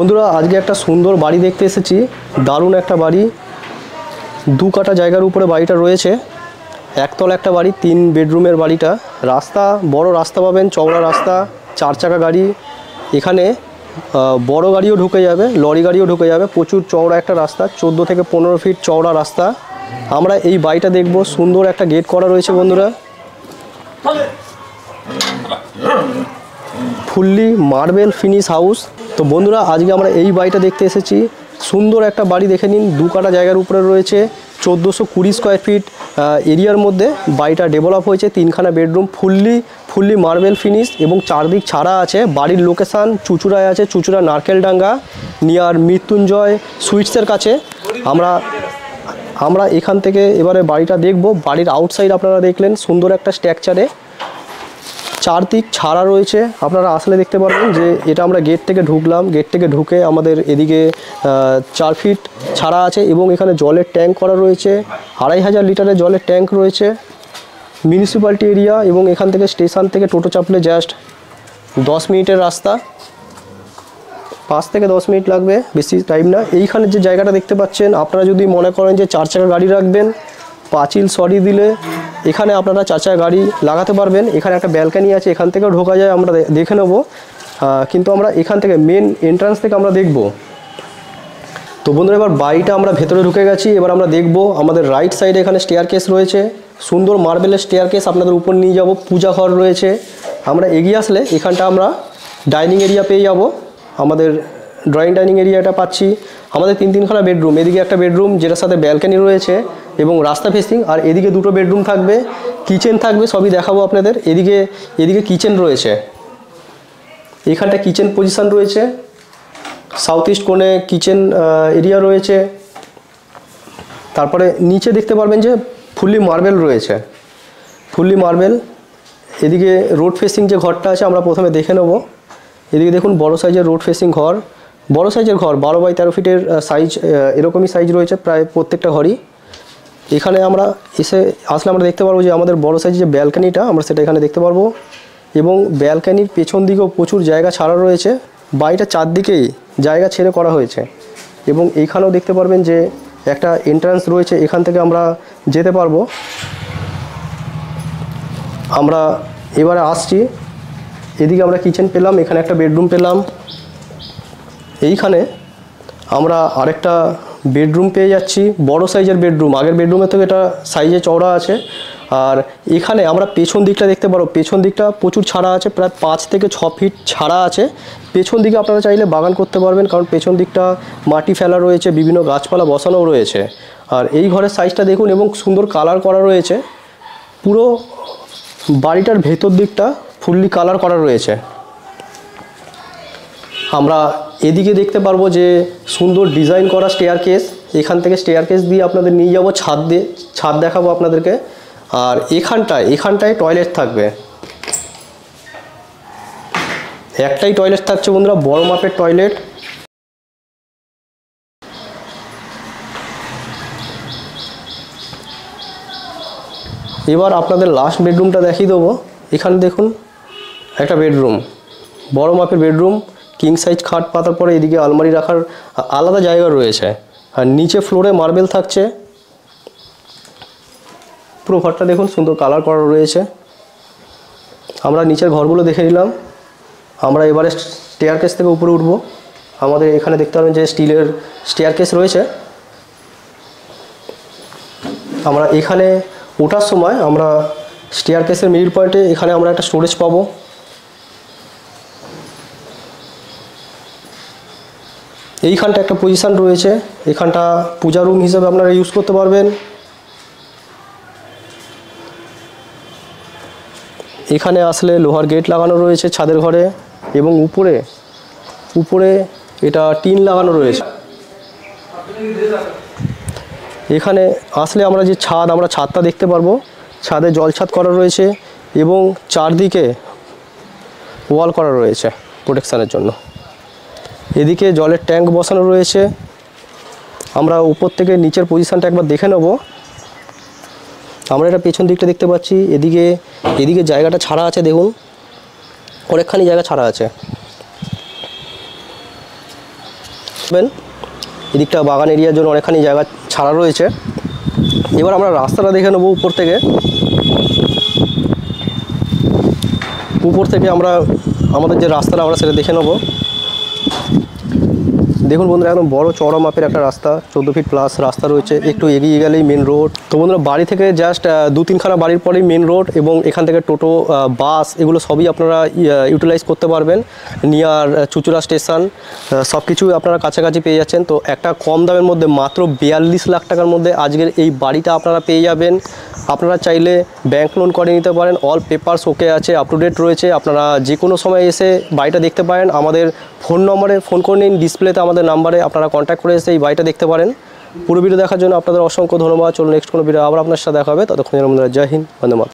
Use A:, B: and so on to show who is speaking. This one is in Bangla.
A: বন্ধুরা আজকে একটা সুন্দর বাড়ি দেখতে এসেছি। দারুণ একটা বাড়ি, 2 কাঠা জায়গার উপরে বাড়িটা রয়েছে। একতলা একটা বাড়ি, 3 বেডরুমের বাড়িটা। রাস্তা বড় রাস্তা পাবেন, চওড়া রাস্তা, 4 চাকা গাড়ি। এখানে বড় গাড়িও ঢুকে যাবে, লরি গাড়িও ঢুকে যাবে। প্রচুর চওড়া একটা রাস্তা, 14 থেকে 15 ফিট চওড়া রাস্তা। আমরা এই বাড়িটা দেখব। সুন্দর একটা গেট করা রয়েছে বন্ধুরা, ফুললি মার্বেল ফিনিশ হাউস। তো বন্ধুরা আজকে আমরা এই বাড়িটা দেখতে এসেছি। সুন্দর একটা বাড়ি, দেখে নিন। 2 কাঠা জায়গার উপরে রয়েছে, 1420 স্কোয়ার ফিট এরিয়ার মধ্যে বাড়িটা ডেভেলপ হয়েছে। 3খানা বেডরুম, ফুললি মার্বেল ফিনিশ এবং চারদিক ছাড়া আছে। বাড়ির লোকেশান চুচুড়ায় আছে, চুচুড়া নারকেলডাঙ্গা নিয়ার মৃত্যুঞ্জয় সুইটসের কাছে। আমরা এখান থেকে এবারে বাড়িটা দেখব। বাড়ির আউটসাইড আপনারা দেখলেন, সুন্দর একটা স্ট্রাকচারে চারদিক ছাড়া রয়েছে। আপনারা আসলে দেখতে পারবেন যে এটা আমরা গেট থেকে ঢুকলাম। গেট থেকে ঢুকে আমাদের এদিকে 4 ফিট ছাড়া আছে এবং এখানে জলের ট্যাঙ্ক করা রয়েছে। 2500 লিটারের জলের ট্যাঙ্ক রয়েছে। মিউনিসিপ্যালিটি এরিয়া এবং এখান থেকে স্টেশন থেকে টোটো চাপলে জাস্ট 10 মিনিটের রাস্তা, 5 থেকে 10 মিনিট লাগবে, বেশি টাইম না। এইখানে যে জায়গাটা দেখতে পাচ্ছেন, আপনারা যদি মনে করেন যে 4 চাকা গাড়ি রাখবেন, পাঁচিল সরি দিলে এখানে আপনারা 4 চাকা গাড়ি লাগাতে পারবেন। এখানে একটা ব্যালকানি আছে, এখান থেকেও ঢোকা যায়, আমরা দেখে নেব। কিন্তু আমরা এখান থেকে মেন এন্ট্রান্স থেকে আমরা দেখব। তো বন্ধুরা এবার বাড়িটা আমরা ভেতরে ঢুকে গেছি। এবার আমরা দেখব আমাদের রাইট সাইডে এখানে স্টেয়ারকেস রয়েছে, সুন্দর মার্বেলের স্টেয়ারকেস আপনাদের উপর নিয়ে যাব। পূজা ঘর রয়েছে। আমরা এগিয়ে আসলে এখানটা আমরা ডাইনিং এরিয়া পেয়ে যাব। আমাদের ড্রয়িং ডাইনিং এরিয়াটা পাচ্ছি। আমাদের 3খানা বেডরুম, এদিকে একটা বেডরুম যেটার সাথে ব্যালকানি রয়েছে এবং রাস্তা ফেসিং, আর এদিকে 2টো বেডরুম থাকবে, কিচেন থাকবে, সবই দেখাবো আপনাদের। এদিকে কিচেন রয়েছে, এখানটা কিচেন পজিশন রয়েছে। সাউথ ইস্ট কোণে কিচেন এরিয়া রয়েছে। তারপরে নিচে দেখতে পারবেন যে ফুললি মার্বেল রয়েছে, ফুললি মার্বেল। এদিকে রোড ফেসিং যে ঘরটা আছে আমরা প্রথমে দেখে নেব। এদিকে দেখুন বড় সাইজের রোড ফেসিং ঘর, বড় সাইজের ঘর, 12 বাই 13 ফিটের সাইজ, এরকমই সাইজ রয়েছে প্রায় প্রত্যেকটা ঘরই। এখানে আমরা আসলে আমরা দেখতে পারবো যে আমাদের বড় সাইজের যে ব্যালকানিটা, আমরা সেটা এখানে দেখতে পারবো। এবং ব্যালকানির পেছন দিকেও প্রচুর জায়গা ছাড়া রয়েছে। বাড়িটা চারদিকেই জায়গা ছেড়ে করা হয়েছে। এবং এইখানেও দেখতে পারবেন যে একটা এন্ট্রান্স রয়েছে, এখান থেকে আমরা যেতে পারবো। আমরা এবারে আসছি, এদিকে আমরা কিচেন পেলাম, এখানে একটা বেডরুম পেলাম। এইখানে আমরা আরেকটা বেডরুম পেয়ে যাচ্ছি, বড় সাইজের বেডরুম। আগের বেডরুমের থেকে এটা সাইজে চওড়া আছে। আর এখানে আমরা পেছন দিকটা দেখতে পারো, পেছন দিকটা প্রচুর ছাড়া আছে, প্রায় 5 থেকে 6 ফিট ছাড়া আছে। পেছন দিকে আপনারা চাইলে বাগান করতে পারবেন, কারণ পেছন দিকটা মাটি ফেলা রয়েছে, বিভিন্ন গাছপালা বসানোও রয়েছে। আর এই ঘরের সাইজটা দেখুন এবং সুন্দর কালার করা রয়েছে। পুরো বাড়িটার ভেতর দিকটা ফুললি কালার করা রয়েছে। আমরা এদিকে দেখতে পারবো যে সুন্দর ডিজাইন করা স্টেয়ারকেস। এখান থেকে স্টেয়ারকেস দিয়ে আপনাদের নিয়ে যাব ছাদ দেখাবো আপনাদেরকে। আর এখানটায় টয়লেট থাকবে, একটাই টয়লেট থাকছে বন্ধুরা, বড় মাপের টয়লেট। এবার আপনাদের লাস্ট বেডরুমটা দেখিয়ে দেবো। এখানে দেখুন একটা বেডরুম, বড় মাপের বেডরুম, কিং সাইজ খাট পাতার পরে এদিকে আলমারি রাখার আলাদা জায়গা রয়েছে। আর নিচে ফ্লোরে মার্বেল থাকছে। পুরো ঘরটা দেখুন সুন্দর কালার করা রয়েছে। আমরা নিচের ঘরগুলো দেখে নিলাম। আমরা এবারে স্টেয়ারকেস থেকে উপরে উঠব। আমাদের এখানে দেখতে পাবেন যে স্টিলের স্টেয়ারকেস রয়েছে। আমরা এখানে ওঠার সময় আমরা স্টেয়ারকেসের মিডল পয়েন্টে এখানে আমরা একটা স্টোরেজ পাবো। এইখানটা একটা পজিশান রয়েছে, এখানটা পূজা রুম হিসেবে আপনারা ইউজ করতে পারবেন। এখানে আসলে লোহার গেট লাগানো রয়েছে ছাদের ঘরে এবং উপরে এটা টিন লাগানো রয়েছে। এখানে আসলে আমরা যে ছাদটা দেখতে পারবো, ছাদে জল ছাদ করা রয়েছে এবং চারদিকে ওয়াল করা রয়েছে প্রোটেকশানের জন্য। এদিকে জলের ট্যাঙ্ক বসানো রয়েছে। আমরা উপর থেকে নিচের পজিশানটা একবার দেখে নেব। আমরা এটা পেছন দিকটা দেখতে পাচ্ছি, এদিকে জায়গাটা ছাড়া আছে, দেখুন অনেকখানি জায়গা ছাড়া আছে। এদিকটা বাগান এরিয়ার জন্য অনেকখানি জায়গা ছাড়া রয়েছে। এবার আমরা রাস্তাটা দেখে নেবো উপর থেকে। আমরা আমাদের যে রাস্তাটা আমরা সেটা দেখে নেবো। দেখুন বন্ধুরা, একদম বড় চওড়া মাপের একটা রাস্তা, 14 ফিট প্লাস রাস্তা রয়েছে। একটু এগিয়ে গেলেই মেন রোড। তো বন্ধুরা, বাড়ি থেকে জাস্ট 2-3খানা বাড়ির পরেই মেন রোড, এবং এখান থেকে টোটো, বাস এগুলো সবই আপনারা ইউটিলাইজ করতে পারবেন। নিয়ার চুচুড়া স্টেশন সব কিছুই আপনারা কাছাকাছি পেয়ে যাচ্ছেন। তো একটা কম দামের মধ্যে মাত্র 42 লাখ টাকার মধ্যে আজকের এই বাড়িটা আপনারা পেয়ে যাবেন। আপনারা চাইলে ব্যাংক লোন করে নিতে পারেন। অল পেপারস ওকে আছে, আপ টু ডেট রয়েছে। আপনারা যে কোনো সময় এসে বাড়িটা দেখতে পারেন। আমাদের ফোন নম্বরে ফোন করে নিন, ডিসপ্লেতে আমাদের নাম্বারে আপনারা কন্ট্যাক্ট করে এসে এই বাড়িটা দেখতে পারেন। পুরো ভিডিও দেখার জন্য আপনাদের অসংখ্য ধন্যবাদ। চলুন নেক্সট কোনো ভিডিও আবার আপনার সাথে দেখা হবে। ততক্ষণের মধ্যে জয় হিন্দ, বন্দে মাতরম।